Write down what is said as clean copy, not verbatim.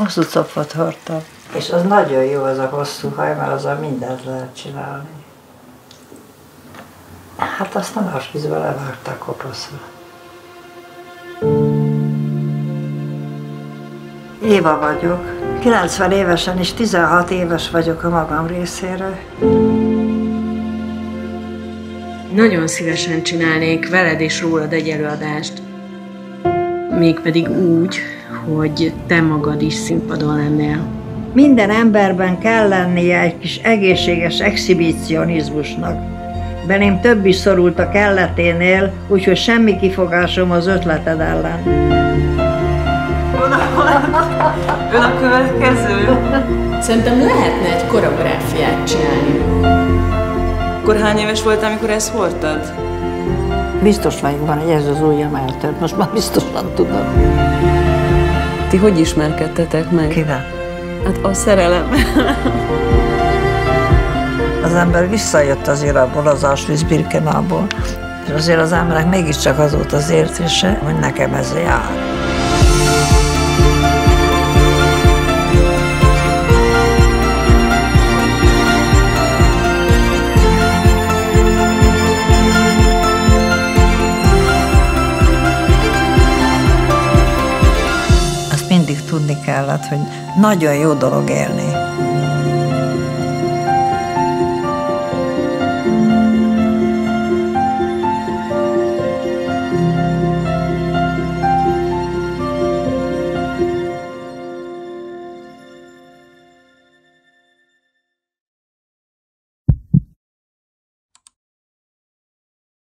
Hosszú copot hordtam. És az nagyon jó, az a hosszú haj, mert azzal mindent lehet csinálni. Hát aztán esküvőben levágták koposzra. Éva vagyok. 90 évesen és 16 éves vagyok a magam részéről. Nagyon szívesen csinálnék veled és rólad egy előadást. Mégpedig úgy, hogy te magad is színpadon lennél. Minden emberben kell lennie egy kis egészséges exhibicionizmusnak. Belém több is szorult a kelleténél, úgyhogy semmi kifogásom az ötleted ellen. Ön a következő? Szerintem lehetne egy koreográfiát csinálni. Akkor hány éves voltál, amikor ezt hordtad? Biztos vagyok benne, hogy ez az ujjam eltört, most már biztosan tudom. Ti hogy ismerkedtetek meg? Kivel? Hát a szerelem. Az ember visszajött azért abból az Auschwitz-Birkenából, és azért az embernek mégiscsak az volt az érzése, hogy nekem ez jár. Azt mindig tudni kellett, hogy nagyon jó dolog élni.